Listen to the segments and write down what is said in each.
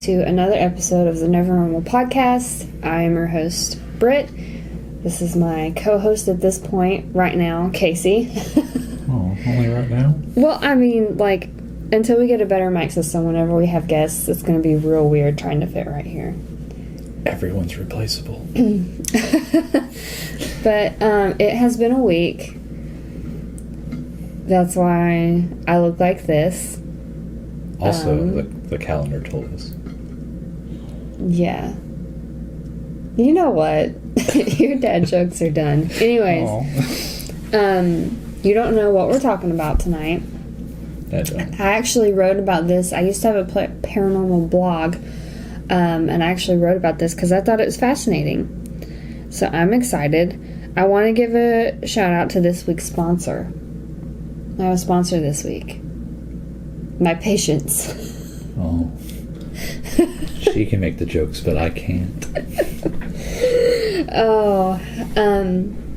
to another episode of the Never Normal Podcast. I am your host, Britt. This is my co-host at this point, right now, Casey. Oh, only right now? Well, I mean, like, until we get a better mic system, whenever we have guests, it's going to be real weird trying to fit right here. Everyone's replaceable. But it has been a week. That's why I look like this. Also, the calendar told us. Yeah. You know what? Your dad jokes are done. Anyways, you don't know what we're talking about tonight. I don't. I actually wrote about this. I used to have a paranormal blog, and I actually wrote about this because I thought it was fascinating. So I'm excited. I want to give a shout out to this week's sponsor. I have a sponsor this week. My patience. Oh. She can make the jokes, but I can't.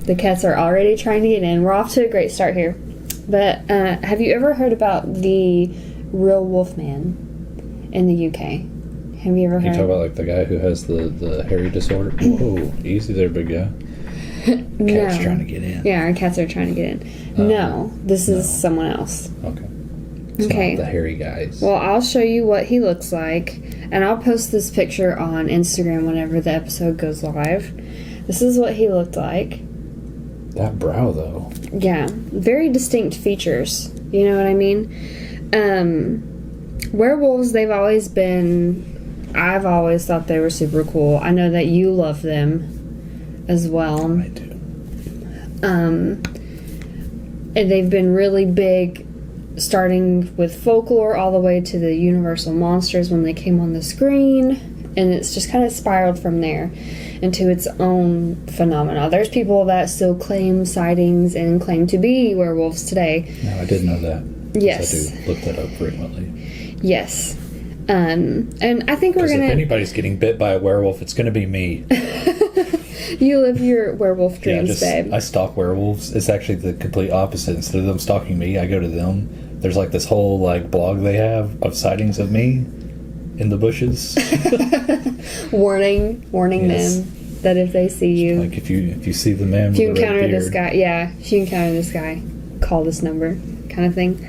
The cats are already trying to get in. We're off to a great start here. But have you ever heard about the real Wolfman in the UK? Have you ever heard? You talk about like the guy who has the hairy disorder? Whoa, easy there, big guy. Cat's trying to get in. Yeah, our cats are trying to get in. No, this is someone else. Okay. It's okay. Not the hairy guys. Well, I'll show you what he looks like, and I'll post this picture on Instagram whenever the episode goes live. This is what he looked like. That brow, though. Yeah, very distinct features. You know what I mean? Werewolves, they've always been... I've always thought they were super cool. I know that you love them as well. I do. And they've been really big, starting with folklore all the way to the Universal monsters when they came on the screen, and it's just kind of spiraled from there into its own phenomena. There's people that still claim sightings and claim to be werewolves today. No, I did know that. Yes. I do look that up frequently. Yes. And I think we're going to... if anybody's getting bit by a werewolf, it's going to be me. You live your werewolf dreams, babe. I stalk werewolves. It's actually the complete opposite. Instead of them stalking me, I go to them. There's like this whole like blog they have of sightings of me in the bushes. warning Yes. them that if they see you, like if you see the man, if you with the red encounter beard, this guy, if you encounter this guy, call this number, kind of thing.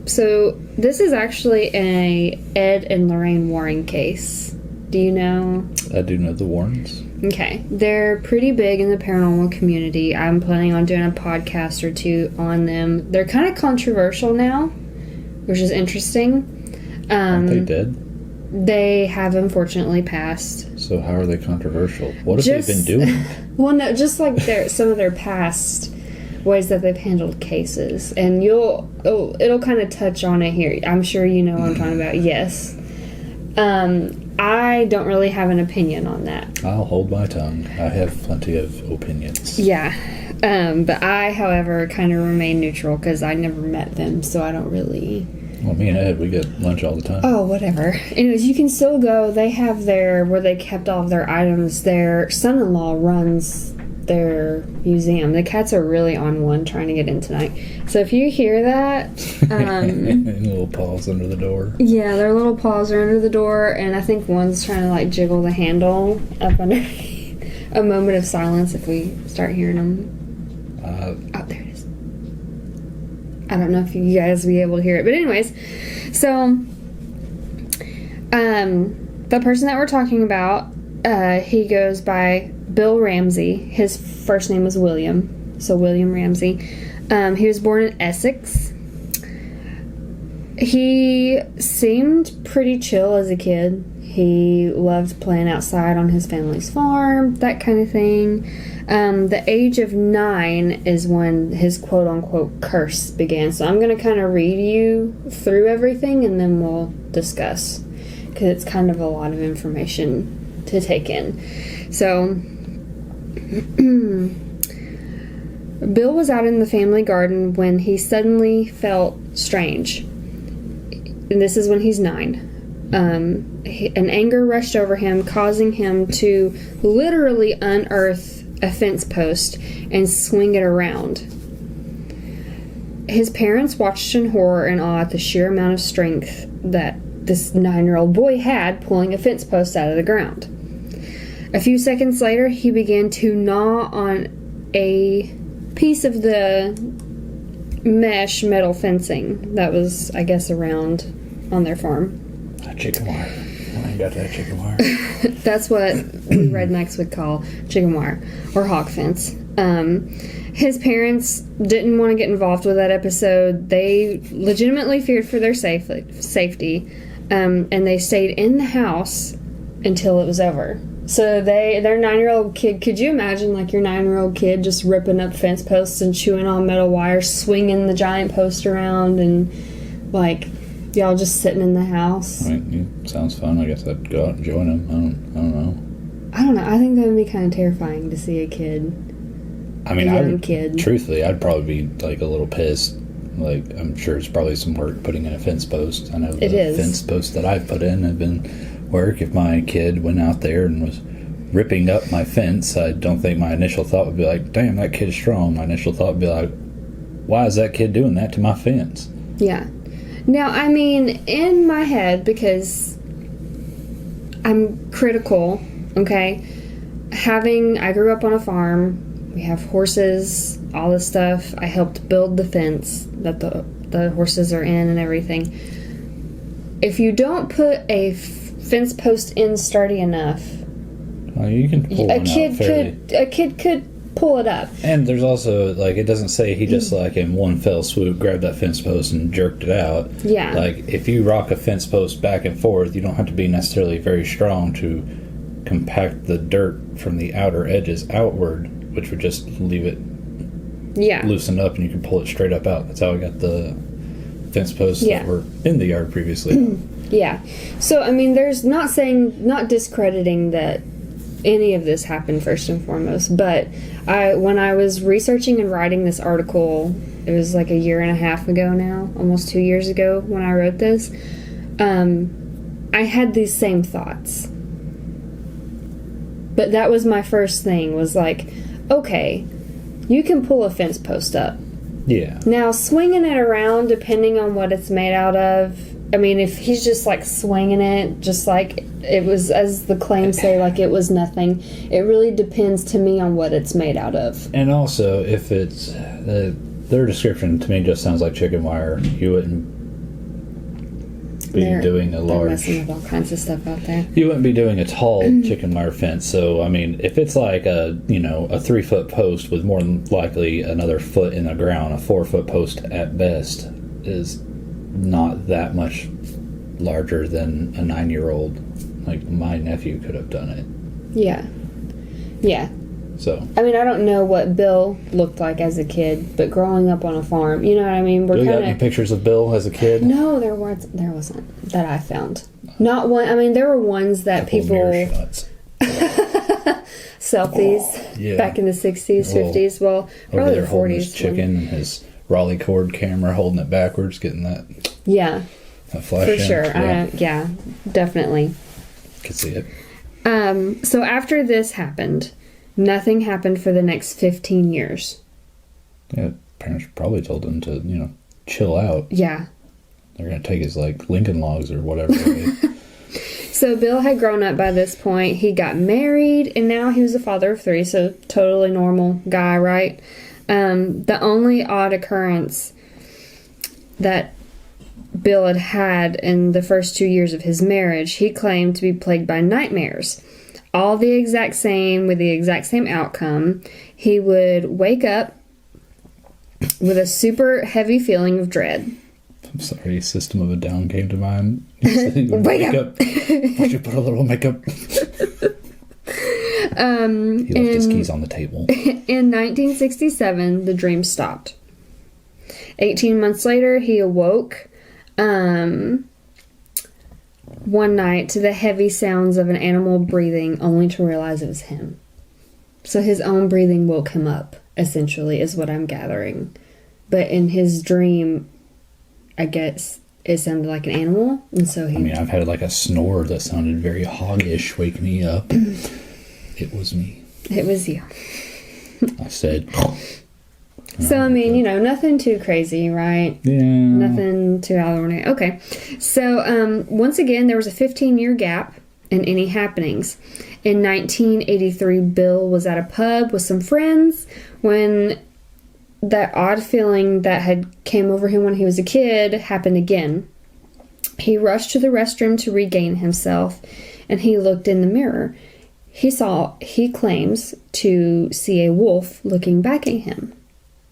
So this is actually a Ed and Lorraine Warren case. Do you know? I do know the Warrens. Okay, they're pretty big in the paranormal community. I'm planning on doing a podcast or two on them. They're kind of controversial now, which is interesting. Aren't they dead? They have unfortunately passed. So how are they controversial? What have they been doing? Well, no, just like some of their past ways that they've handled cases, and it'll kind of touch on it here. I'm sure you know what I'm talking about. Yes. I don't really have an opinion on that. I'll hold my tongue. I have plenty of opinions. Yeah. But I, however, kind of remain neutral because I never met them, so I don't really... Well, me and Ed, we get lunch all the time. Oh, whatever. Anyways, you can still go. They have where they kept all of their items. Their son-in-law runs their museum. The cats are really on one trying to get in tonight. So if you hear that... little paws under the door. Yeah, their little paws are under the door, and I think one's trying to, like, jiggle the handle up underneath. A moment of silence if we start hearing them. Oh, there it is. I don't know if you guys will be able to hear it. But anyways, so... the person that we're talking about, he goes by Bill Ramsey. His first name was William. So William Ramsey. He was born in Essex. He seemed pretty chill as a kid. He loved playing outside on his family's farm, that kind of thing. The age of 9 is when his quote-unquote curse began. So I'm going to kind of read you through everything and then we'll discuss. Because it's kind of a lot of information to take in. So... Bill was out in the family garden when he suddenly felt strange. And this is when he's 9. An anger rushed over him, causing him to literally unearth a fence post and swing it around. His parents watched in horror and awe at the sheer amount of strength that this 9-year-old boy had pulling a fence post out of the ground. A few seconds later, he began to gnaw on a piece of the mesh metal fencing that was, I guess, around on their farm. Chicken wire. I ain't got that chicken wire. That's what we rednecks would call chicken wire or hog fence. His parents didn't want to get involved with that episode. They legitimately feared for their safety, and they stayed in the house until it was over. So their 9-year-old kid, could you imagine like your 9-year-old kid just ripping up fence posts and chewing on metal wire, swinging the giant post around, and like y'all just sitting in the house? I mean, sounds fun. I guess I'd go out and join him. I don't know. I don't know. I think that would be kind of terrifying to see a kid. I mean, a young kid. Truthfully, I'd probably be like a little pissed. Like, I'm sure it's probably some work putting in a fence post. I know the fence posts that I've put in have been work. If my kid went out there and was ripping up my fence, I don't think my initial thought would be like, damn, that kid's strong. My initial thought would be like, why is that kid doing that to my fence? Yeah. Now, I mean, in my head, because I'm critical, okay, I grew up on a farm, we have horses, all this stuff, I helped build the fence that the horses are in and everything. If you don't put a fence post in sturdy enough, well, you can pull a kid could pull it up. And there's also, like, it doesn't say he just, like, in one fell swoop grabbed that fence post and jerked it out. Yeah. Like, if you rock a fence post back and forth, you don't have to be necessarily very strong to compact the dirt from the outer edges outward, which would just leave it loosened up and you can pull it straight up out. That's how I got the fence posts that were in the yard previously. Yeah. So, I mean, there's not discrediting that any of this happened first and foremost, but when I was researching and writing this article, it was like a year and a half ago now, almost 2 years ago when I wrote this, I had these same thoughts. But that was my first thing, was like, okay, you can pull a fence post up. Yeah. Now, swinging it around, depending on what it's made out of, I mean, if he's just like swinging it, just like it was, as the claims say, like it was nothing, it really depends to me on what it's made out of. And also, if it's, their description to me just sounds like chicken wire. You wouldn't be doing a large... They're messing with all kinds of stuff out there. You wouldn't be doing a tall chicken wire fence. So, I mean, if it's like a 3-foot post with more than likely another foot in the ground, a 4-foot post at best is not that much larger than a 9-year-old. Like, my nephew could have done it. Yeah. Yeah. So, I mean, I don't know what Bill looked like as a kid, but growing up on a farm, you know what I mean? You got any pictures of Bill as a kid? No, there wasn't that I found. Not one. I mean, there were ones that people selfies back in the 60s, 50s. Well, probably the 40s. His chicken and his Raleigh cord camera, holding it backwards, getting that. Yeah, that flash for in. sure. Yeah, definitely. Could see it. So after this happened, nothing happened for the next 15 years. Yeah, parents probably told him to, chill out. Yeah. They're going to take his, Lincoln Logs or whatever. So Bill had grown up by this point. He got married, and now he was a father of 3, so totally normal guy, right? The only odd occurrence that Bill had in the first 2 years of his marriage, he claimed to be plagued by nightmares. All the exact same, with the exact same outcome. He would wake up with a super heavy feeling of dread. I'm sorry, System of a Down came to mind. Wake up! Why don't you put a little makeup? He left his keys on the table. In 1967, the dream stopped. 18 months later, he awoke one night to the heavy sounds of an animal breathing, only to realize it was him. So his own breathing woke him up, essentially, is what I'm gathering. But in his dream, I guess it sounded like an animal, and so he... I've had a snore that sounded very hoggish wake me up. It was me. It was you. I said, So, I mean, you know, nothing too crazy, right? Yeah. Nothing too out of the ordinary. Okay. So, once again, there was a 15-year gap in any happenings. In 1983, Bill was at a pub with some friends when that odd feeling that had came over him when he was a kid happened again. He rushed to the restroom to regain himself, and he looked in the mirror. He claims to see a wolf looking back at him.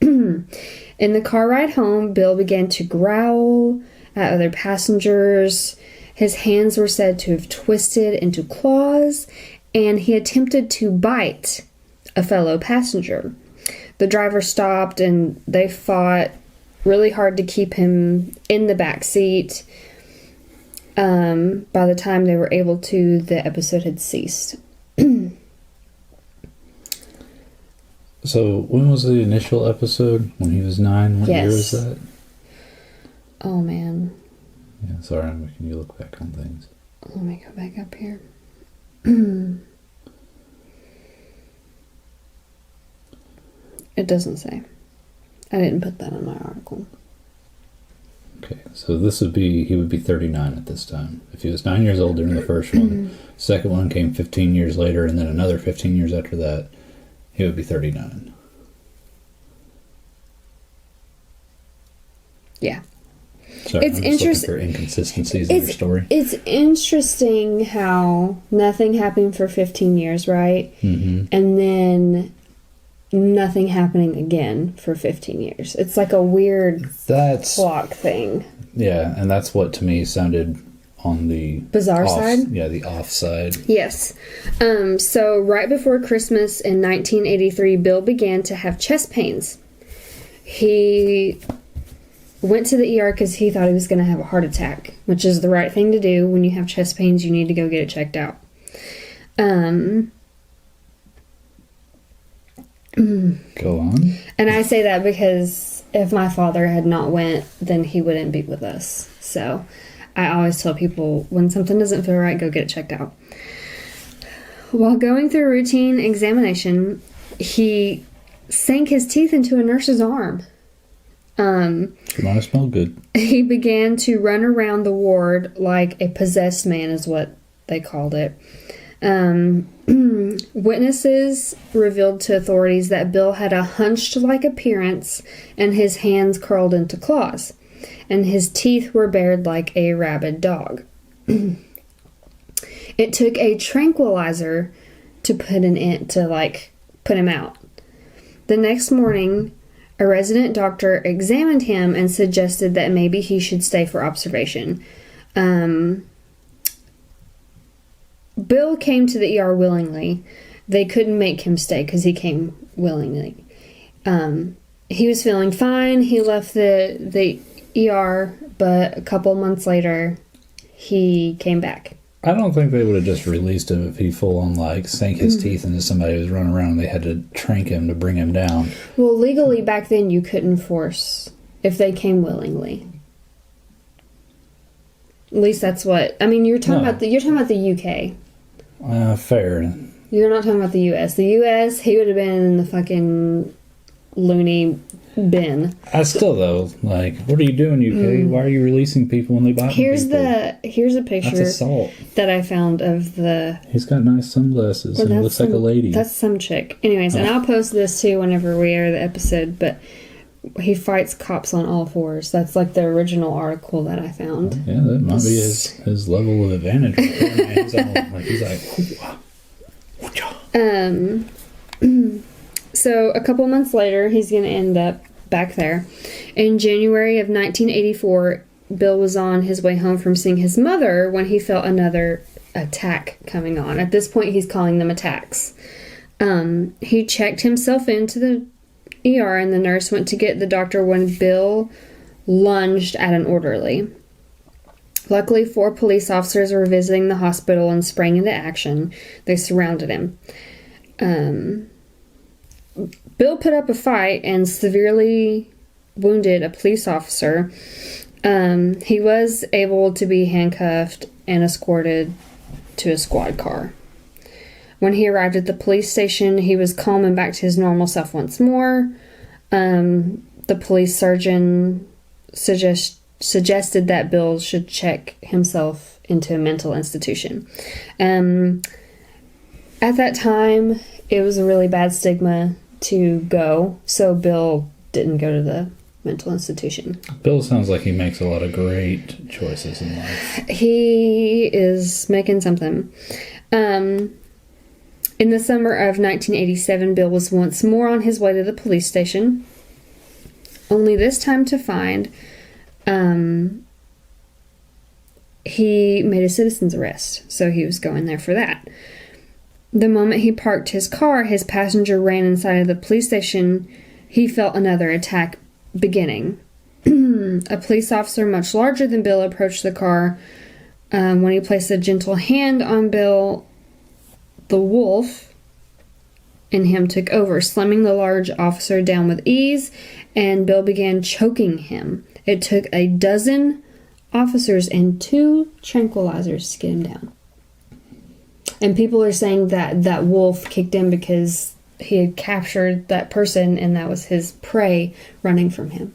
In the car ride home, Bill began to growl at other passengers. His hands were said to have twisted into claws, and he attempted to bite a fellow passenger. The driver stopped, and they fought really hard to keep him in the back seat. By the time they were able to, the episode had ceased. So, when was the initial episode? When he was 9? What year was that? Oh, man. Yeah, sorry, I'm making you look back on things. Let me go back up here. It doesn't say. I didn't put that in my article. Okay, so he would be 39 at this time. If he was 9 years old during the first one, second one came 15 years later, and then another 15 years after that, he would be 39. Yeah. Sorry, It's I'm just interesting looking for inconsistencies in your story. It's interesting how nothing happened for 15 years, right? Mm-hmm. And then nothing happening again for 15 years. It's like a weird clock thing. Yeah, and that's what to me sounded on the bizarre side? Yeah, the off side. Yes. So right before Christmas in 1983, Bill began to have chest pains. He went to the ER because he thought he was going to have a heart attack, which is the right thing to do. When you have chest pains, you need to go get it checked out. Go on. And I say that because if my father had not went, then he wouldn't be with us. So I always tell people, when something doesn't feel right, go get it checked out. While going through a routine examination, he sank his teeth into a nurse's arm. It might have smelled good. He began to run around the ward like a possessed man, is what they called it. Witnesses revealed to authorities that Bill had a hunched-like appearance and his hands curled into claws, and his teeth were bared like a rabid dog. It took a tranquilizer to put him out. The next morning, a resident doctor examined him and suggested that maybe he should stay for observation. Bill came to the ER willingly. They couldn't make him stay because he came willingly. He was feeling fine. He left the ER, but a couple months later, he came back. I don't think they would have just released him if he full-on, sank his teeth into somebody who was running around and they had to trank him to bring him down. Well, legally, back then, you couldn't force if they came willingly. At least that's what... I mean, you're talking about the UK. Fair. You're not talking about the US. The US, he would have been in the fucking loony bin. Still, though, what are you doing, UK? Why are you releasing people when they bite Here's people? Here's a picture That's assault. that I found of the... He's got nice sunglasses and he looks like a lady. That's some chick. Anyways, and I'll post this too whenever we air the episode, but he fights cops on all fours. That's the original article that I found. Yeah, that might be his level of advantage. He's like... So a couple months later, he's going to end up back there. In January of 1984, Bill was on his way home from seeing his mother when he felt another attack coming on. At this point, he's calling them attacks. He checked himself into the ER, and the nurse went to get the doctor when Bill lunged at an orderly. Luckily, 4 police officers were visiting the hospital and sprang into action. They surrounded him. Bill put up a fight and severely wounded a police officer. He was able to be handcuffed and escorted to a squad car. When he arrived at the police station, he was calm and back to his normal self once more. The police surgeon suggested that Bill should check himself into a mental institution. At that time, it was a really bad stigma to go, so Bill didn't go to the mental institution. Bill sounds like he makes a lot of great choices in life. He is making something. In the summer of 1987, Bill was once more on his way to the police station, only this time to find he made a citizen's arrest, so he was going there for that. The moment he parked his car, his passenger ran inside of the police station. He felt another attack beginning. A police officer much larger than Bill approached the car. When he placed a gentle hand on Bill, the wolf in him took over, slamming the large officer down with ease, and Bill began choking him. It took a dozen officers and 2 tranquilizers to get him down. And people are saying that that wolf kicked in because he had captured that person and that was his prey running from him.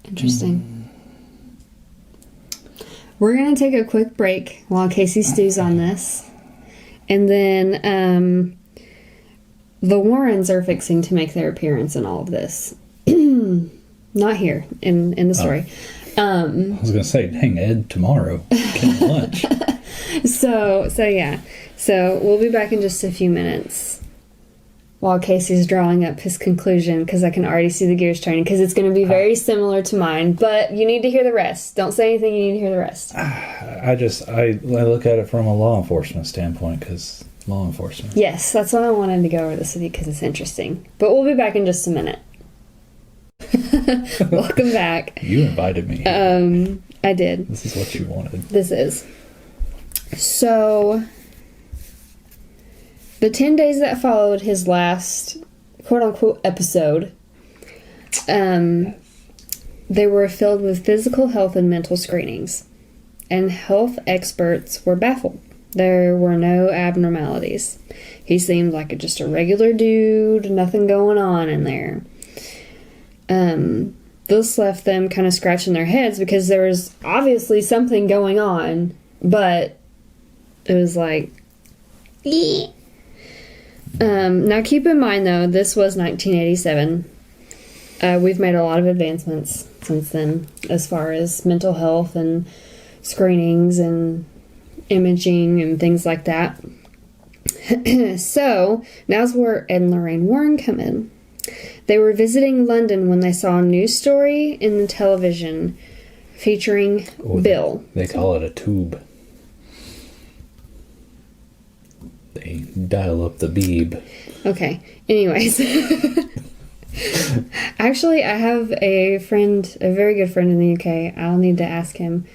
Interesting. We're going to take a quick break while Casey stews on this. And then the Warrens are fixing to make their appearance in all of this. Not here in the story. I was going to say, dang, Ed, tomorrow, get lunch. So yeah. So we'll be back in just a few minutes while Casey's drawing up his conclusion, because I can already see the gears turning, because it's going to be very similar to mine, but you need to hear the rest. Don't say anything, you need to hear the rest. I look at it from a law enforcement standpoint, because law enforcement. Yes, that's why I wanted to go over this with you, because it's interesting. But we'll be back in just a minute. Welcome back. You invited me. I did. This is what you wanted. This is. So, the 10 days that followed his last quote-unquote episode, they were filled with physical health and mental screenings. And health experts were baffled. There were no abnormalities. He seemed like just a regular dude, nothing going on in there. This left them kind of scratching their heads, because there was obviously something going on, but it was like, now keep in mind though, this was 1987. We've made a lot of advancements since then as far as mental health and screenings and imaging and things like that. So now's where Ed and Lorraine Warren come in. They were visiting London when they saw a news story in the television featuring Bill. They call it a tube. They dial up the beeb. Okay. Anyways. Actually, I have a friend, a very good friend in the UK. I'll need to ask him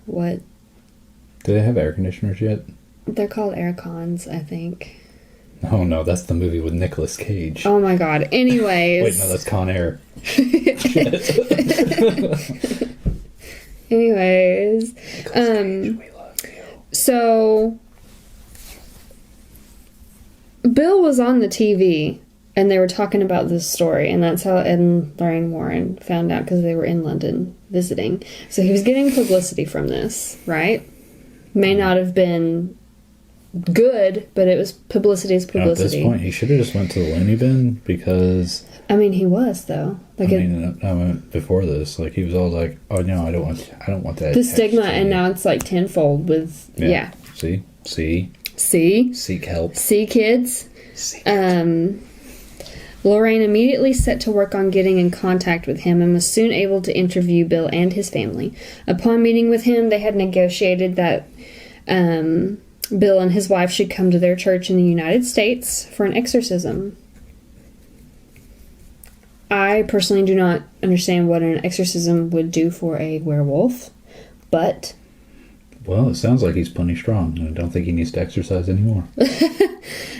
what... Do they have air conditioners yet? They're called air cons, I think. Oh no, that's the movie with Nicolas Cage. Oh my god. Anyways. Wait, no, that's Con Air. Anyways. Cage, we love you. So Bill was on the TV and they were talking about this story, and that's how Ed and Lorraine Warren found out, because they were in London visiting. So he was getting publicity from this, right? May not have been good, but it was publicity is publicity. At this point, he should have just went to the loony bin, because... I mean, he was, though. Like, I mean, before this, like, he was all like, oh, no, I don't want that. The stigma, and now it's, like, tenfold with, yeah. See? Seek help. See, kids? Seek it. Lorraine immediately set to work on getting in contact with him and was soon able to interview Bill and his family. Upon meeting with him, they had negotiated that Bill and his wife should come to their church in the United States for an exorcism. I personally do not understand what an exorcism would do for a werewolf, but... Well, it sounds like he's plenty strong. I don't think he needs to exercise anymore.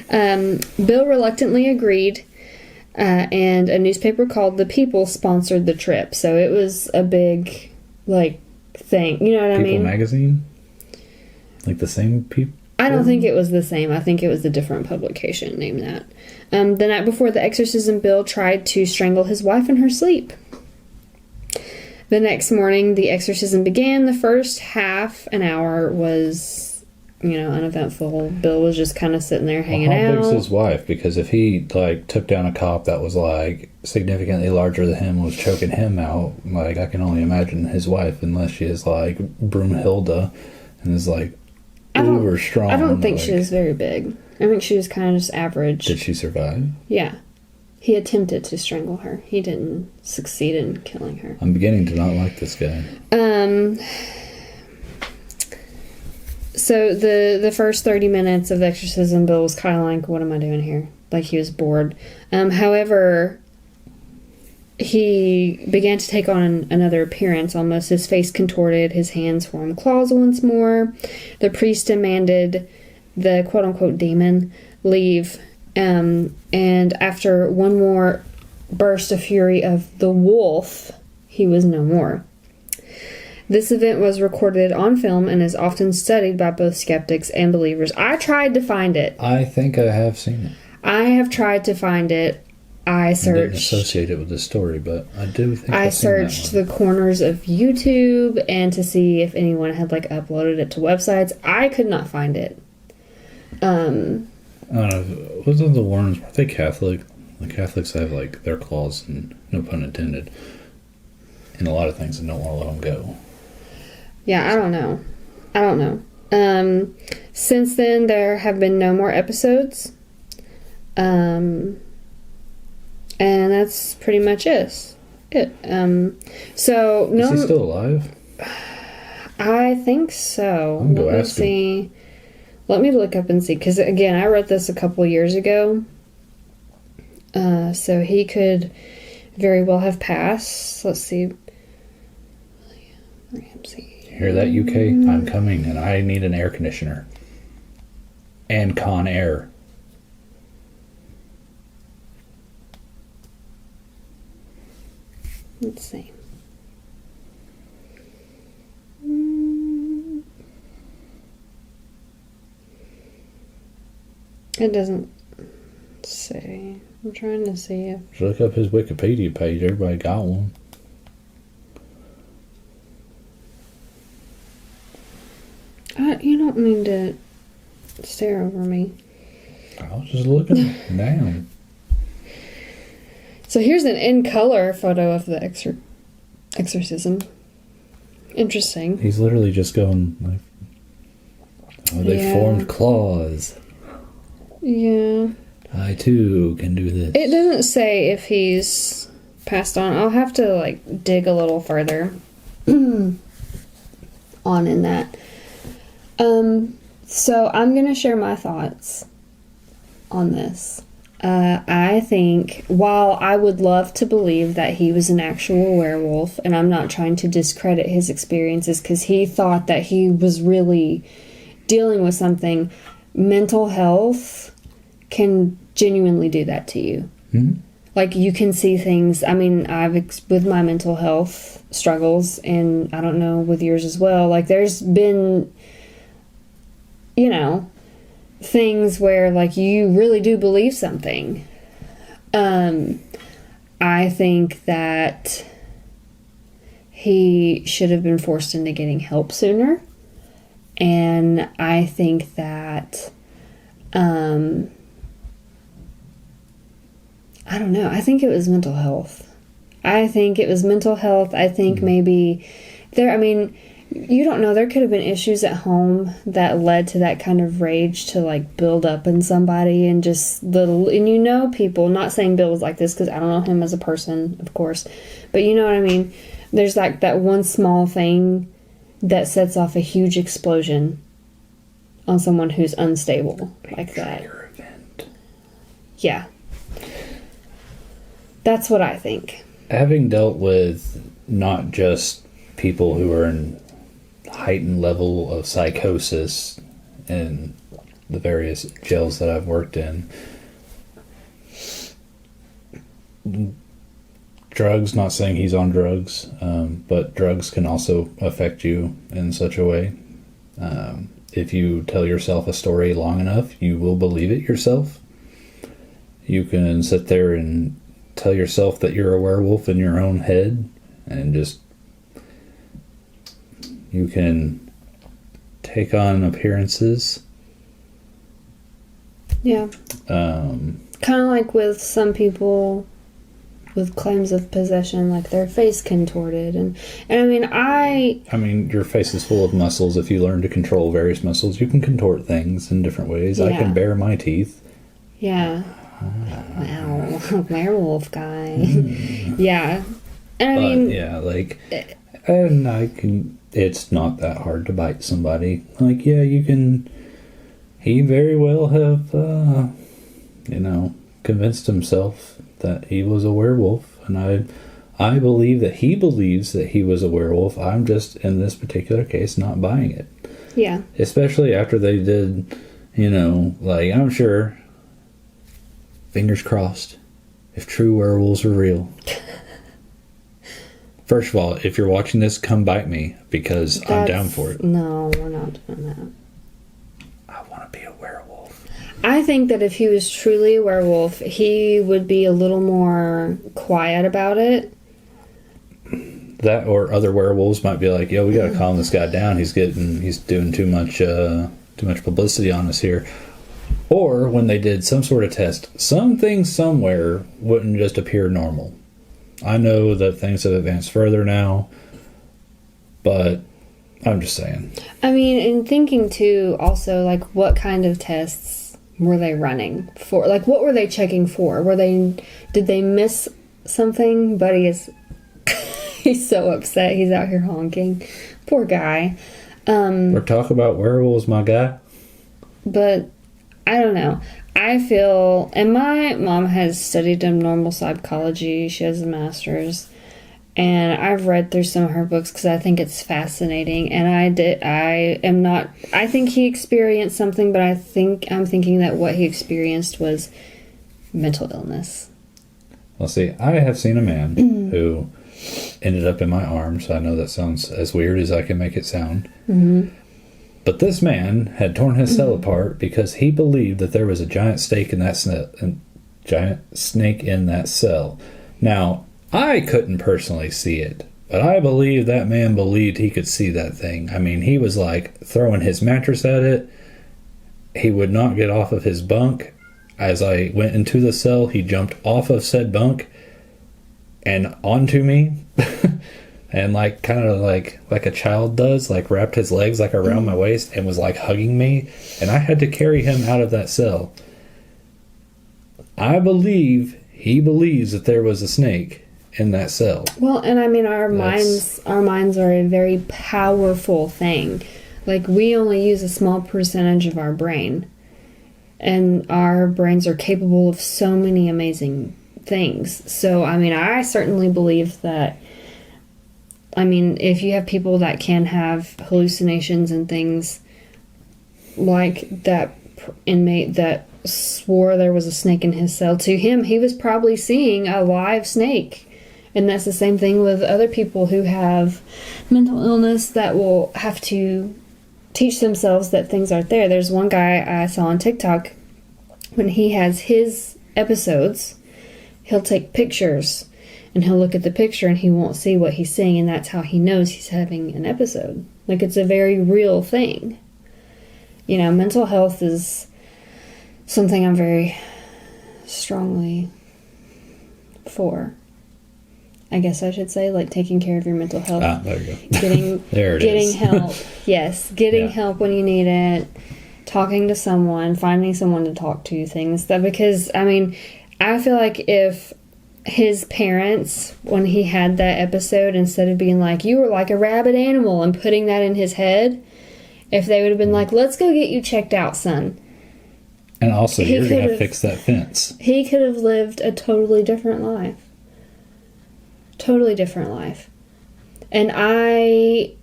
Bill reluctantly agreed, and a newspaper called The People sponsored the trip. So it was a big, like, thing. You know what I mean? People magazine? Like the same people? I don't think it was the same. I think it was a different publication named that. The night before the exorcism, Bill tried to strangle his wife in her sleep. The next morning, the exorcism began. The first half an hour was, uneventful. Bill was just kind of sitting there hanging out. How big's his wife? Because if he, took down a cop that was, significantly larger than him, was choking him out, I can only imagine his wife, unless she is, Broomhilda, and is, uber strong. I don't think she was very big. I think she was kind of just average. Did she survive? Yeah. He attempted to strangle her. He didn't succeed in killing her. I'm beginning to not like this guy. So the first 30 minutes of the exorcism, Bill was kind of like, what am I doing here? He was bored. However, he began to take on another appearance almost. His face contorted, his hands formed claws once more. The priest demanded the quote-unquote demon leave. And after one more burst of fury of the wolf, he was no more. This event was recorded on film and is often studied by both skeptics and believers. I tried to find it. I think I have seen it. I have tried to find it. I searched. Didn't associate it with the story, but I do think I searched the corners of YouTube and to see if anyone had uploaded it to websites. I could not find it. Wasn't the Warrens, were they Catholic? The Catholics have their claws, and no pun intended, in a lot of things and don't want to let them go. Yeah, I don't know. Since then, there have been no more episodes. And that's pretty much it. So no. Is he still alive? I think so. I'm gonna go ask him. Let me look up and see, because again, I wrote this a couple years ago. So he could very well have passed. Let's see. Ramsey. Hear that, UK? I'm coming, and I need an air conditioner. And Con Air. Let's see. It doesn't say. I'm trying to see if... Just look up his Wikipedia page. Everybody got one. You don't need to stare over me. I was just looking down. So here's an in-color photo of the exorcism. Interesting. He's literally just going they formed claws. Yeah. I too can do this. It doesn't say if he's passed on. I'll have to dig a little further on in that. So I'm gonna share my thoughts on this. I think while I would love to believe that he was an actual werewolf, and I'm not trying to discredit his experiences because he thought that he was really dealing with something, mental health can genuinely do that to you. Mm-hmm. You can see things. I mean, with my mental health struggles, and I don't know with yours as well, there's been, things where you really do believe something. I think that he should have been forced into getting help sooner. And I think that I don't know. I think it was mental health. I think maybe you don't know. There could have been issues at home that led to that kind of rage to build up in somebody, and just people, not saying Bill was like this because I don't know him as a person, of course, but you know what I mean? There's that one small thing that sets off a huge explosion on someone who's unstable like that. Event. Yeah. That's what I think. Having dealt with not just people who are in heightened level of psychosis in the various jails that I've worked in, drugs, not saying he's on drugs, but drugs can also affect you in such a way. if you tell yourself a story long enough, you will believe it yourself. You can sit there and tell yourself that you're a werewolf in your own head, and just, you can take on appearances. Yeah. Kind of like with some people with claims of possession, like their face contorted, and I mean, your face is full of muscles. If you learn to control various muscles, you can contort things in different ways. Yeah. I can bare my teeth. Yeah. Wow, werewolf guy. Yeah. And I mean, yeah, like, and I can. It's not that hard to bite somebody. Like, yeah, you can. He very well have, convinced himself that he was a werewolf, and I believe that he believes that he was a werewolf. I'm just, in this particular case, not buying it. Yeah. Especially after they did, like, I'm sure, fingers crossed, if true werewolves are real. First of all, if you're watching this, come bite me, because I'm down for it. No, we're not doing that. I want to be a werewolf. I think that if he was truly a werewolf, he would be a little more quiet about it. That, or other werewolves might be like, yo, we gotta calm this guy down. He's doing too much publicity on us here. Or when they did some sort of test, something somewhere wouldn't just appear normal. I know that things have advanced further now, but I'm just saying. I mean, in thinking too, also, like, what kind of tests were they running for? Like, what were they checking for? Did they miss something? Buddy is, he's so upset. He's out here honking. Poor guy. We're talking about werewolves, my guy. But I don't know. I feel, and my mom has studied normal psychology. She has a master's, and I've read through some of her books because I think it's fascinating. And I think he experienced something, but I'm thinking that what he experienced was mental illness. Well, see, I have seen a man who ended up in my arms. I know that sounds as weird as I can make it sound. Mm-hmm. But this man had torn his cell apart because he believed that there was a giant snake in that cell. Now, I couldn't personally see it, but I believe that man believed he could see that thing. I mean, he was like throwing his mattress at it. He would not get off of his bunk. As I went into the cell, he jumped off of said bunk and onto me. And like, kind of like a child does, like wrapped his legs like around my waist and was like hugging me. And I had to carry him out of that cell. I believe he believes that there was a snake in that cell. Well, and I mean, our minds are a very powerful thing. Like, we only use a small percentage of our brain. And our brains are capable of so many amazing things. So, I mean, I certainly believe that, I mean, if you have people that can have hallucinations and things, like that inmate that swore there was a snake in his cell, to him, he was probably seeing a live snake. And that's the same thing with other people who have mental illness that will have to teach themselves that things aren't there. There's one guy I saw on TikTok, when he has his episodes, he'll take pictures. And he'll look at the picture and he won't see what he's seeing, and that's how he knows he's having an episode. Like, it's a very real thing. Mental health is something I'm very strongly for. I guess I should say, like, taking care of your mental health. There you go. Getting help. Yes, getting help when you need it. Talking to someone, finding someone to talk to, things that, because, I mean, I feel like if his parents, when he had that episode, instead of being like, you were like a rabid animal, and putting that in his head, if they would have been like, let's go get you checked out, son. And also, you're going to fix that fence. He could have lived a totally different life. Totally different life. And I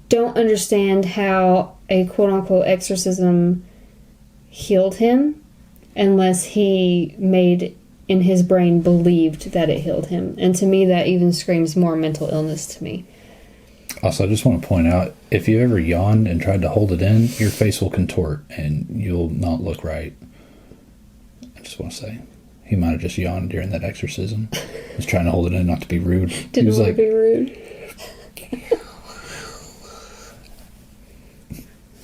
don't understand how a quote-unquote exorcism healed him unless he made in his brain believed that it healed him. And to me, that even screams more mental illness to me. Also, I just want to point out, if you ever yawned and tried to hold it in, your face will contort and you'll not look right. I just want to say, he might have just yawned during that exorcism. He was trying to hold it in, not to be rude. Didn't want to be rude.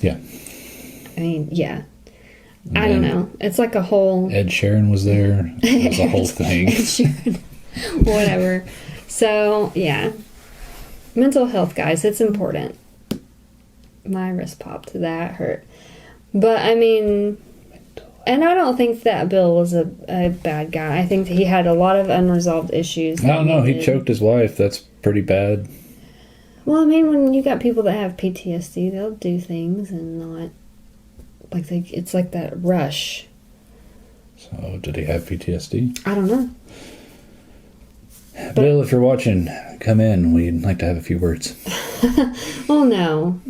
Yeah. I mean, yeah. I don't know. It's like a whole... Ed Sheeran was there. It was a whole thing. Ed Sheeran. Whatever. So, yeah. Mental health, guys. It's important. My wrist popped. That hurt. But, I mean... And I don't think that Bill was a bad guy. I think that he had a lot of unresolved issues. I don't know. He choked his wife. That's pretty bad. Well, I mean, when you got people that have PTSD, they'll do things and not... Like, it's like that rush. So, did he have PTSD? I don't know. Bill, if you're watching, come in. We'd like to have a few words. Well, no.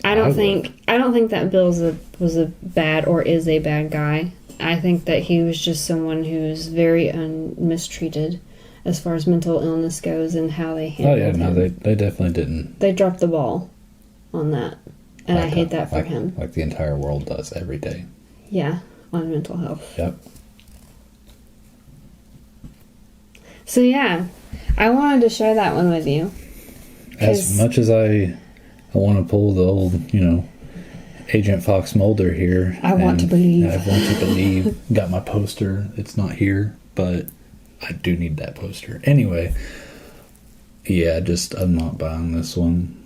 I don't think that Bill was a bad or is a bad guy. I think that he was just someone who was very mistreated as far as mental illness goes and how they handled him. No, they definitely didn't. They dropped the ball on that. And I hate that for him. Like the entire world does every day. Yeah, on mental health. Yep. So yeah, I wanted to share that one with you. As much as I want to pull the old, Agent Fox Mulder here. I want to believe. Got my poster. It's not here, but I do need that poster. Anyway, yeah, I'm not buying this one.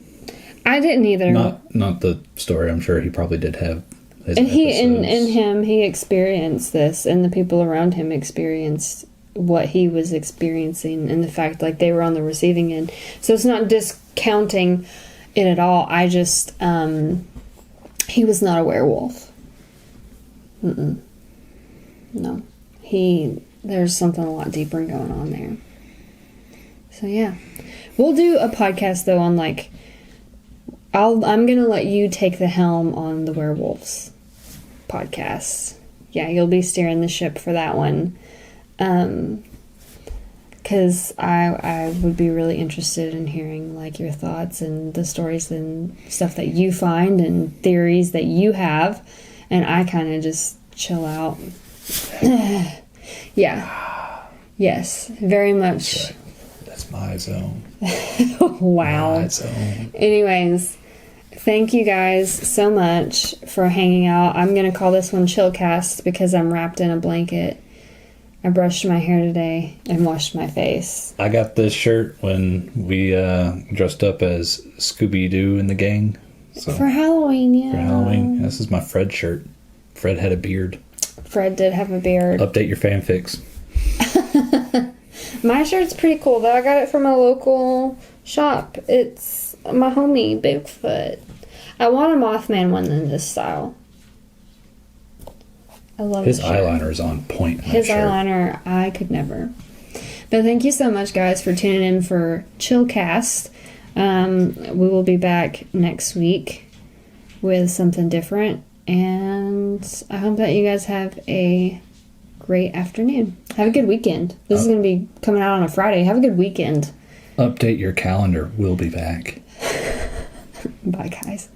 I didn't either. Not the story. I'm sure he probably did have his and episodes. he experienced this, and the people around him experienced what he was experiencing, and the fact like they were on the receiving end. So it's not discounting it at all. I just he was not a werewolf. No, there's something a lot deeper going on there. So yeah, we'll do a podcast though on like. I'm going to let you take the helm on the werewolves podcast. Yeah, you'll be steering the ship for that one. Because I would be really interested in hearing like your thoughts and the stories and stuff that you find and theories that you have. And I kind of just chill out. Yeah. Yes, very much. That's my zone. Wow. My zone. Anyways, thank you guys so much for hanging out. I'm going to call this one Chillcast because I'm wrapped in a blanket. I brushed my hair today and washed my face. I got this shirt when we dressed up as Scooby-Doo in the gang. So, for Halloween, yeah. For Halloween. This is my Fred shirt. Fred had a beard. Fred did have a beard. Update your fanfics. My shirt's pretty cool, though. I got it from a local shop. It's my homie, Bigfoot. I want a Mothman one in this style. I love his eyeliner is on point. His eyeliner, I could never. But thank you so much, guys, for tuning in for Chillcast. We will be back next week with something different. And I hope that you guys have a great afternoon. Have a good weekend. This is going to be coming out on a Friday. Have a good weekend. Update your calendar. We'll be back. Bye, guys.